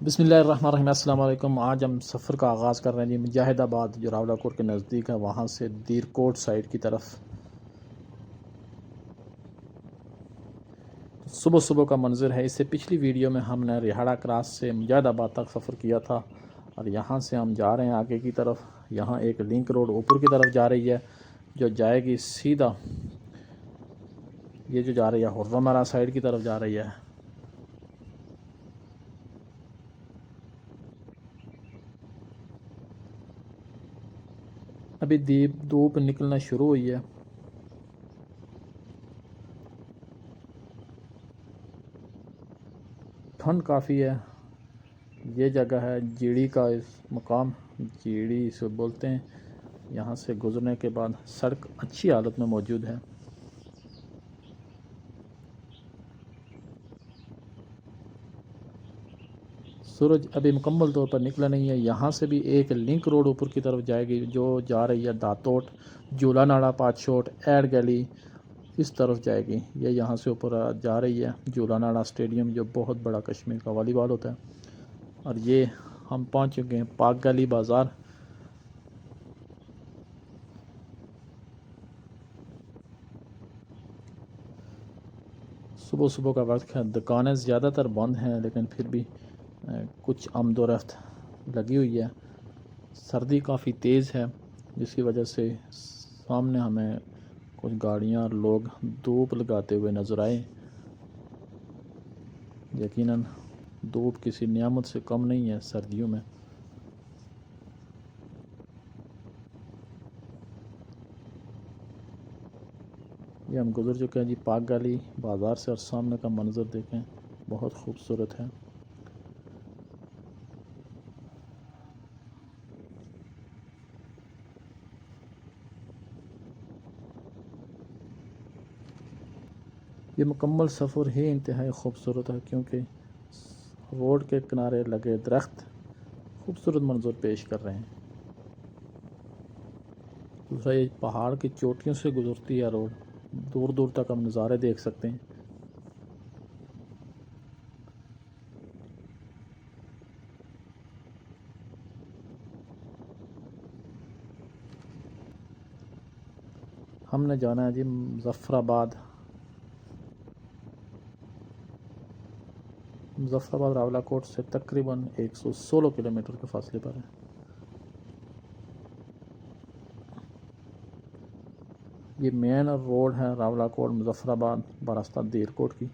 بسم اللہ الرحمن الرحیم، السلام علیکم۔ آج ہم سفر کا آغاز کر رہے ہیں مجاہد آباد جو راولہ کوٹ کے نزدیک ہے، وہاں سے دیر کوٹ سائڈ کی طرف۔ صبح صبح کا منظر ہے۔ اس سے پچھلی ویڈیو میں ہم نے ریہاڑا کراس سے مجاہد آباد تک سفر کیا تھا، اور یہاں سے ہم جا رہے ہیں آگے کی طرف۔ یہاں ایک لنک روڈ اوپر کی طرف جا رہی ہے جو جائے گی سیدھا، یہ جو جا رہی ہے حرمرا سائڈ کی طرف جا رہی ہے۔ ابھی دھوپ نکلنا شروع ہوئی ہے۔ ٹھنڈ کافی ہے۔ یہ جگہ ہے جیڑی کا مقام، جیڑی اسے بولتے ہیں۔ یہاں سے گزرنے کے بعد سڑک اچھی حالت میں موجود ہے۔ سورج ابھی مکمل طور پر نکلا نہیں ہے۔ یہاں سے بھی ایک لنک روڈ اوپر کی طرف جائے گی جو جا رہی ہے داتوٹ، جولا ناڑا، پاٹشوٹ، ایڈ گیلی، اس طرف جائے گی۔ یہ یہاں سے اوپر جا رہی ہے جولا ناڑا اسٹیڈیم جو بہت بڑا کشمیر کا والی بال ہوتا ہے۔ اور یہ ہم پہنچ چکے ہیں پاک گلی بازار۔ صبح صبح کا وقت ہے، دکانیں زیادہ تر بند ہیں لیکن پھر بھی کچھ آمد و رفت لگی ہوئی ہے۔ سردی کافی تیز ہے جس کی وجہ سے سامنے ہمیں کچھ گاڑیاں اور لوگ دھوپ لگاتے ہوئے نظر آئے۔ یقیناً دھوپ کسی نعمت سے کم نہیں ہے سردیوں میں۔ یہ ہم گزر چکے ہیں جی پاک گلی بازار سے، اور سامنے کا منظر دیکھیں، بہت خوبصورت ہے۔ یہ مکمل سفر ہی انتہائی خوبصورت ہے کیونکہ روڈ کے کنارے لگے درخت خوبصورت منظر پیش کر رہے ہیں۔ دوسرا یہ پہاڑ کی چوٹیوں سے گزرتی ہے روڈ، دور دور تک ہم نظارے دیکھ سکتے ہیں۔ ہم نے جانا ہے جی مظفر آباد۔ مظفر آباد راولہ کوٹ سے تقریباً 116 کلومیٹر کے فاصلے پر ہے۔ یہ مین روڈ ہے راولہ کوٹ مظفر آباد براستہ دیر کوٹ کی۔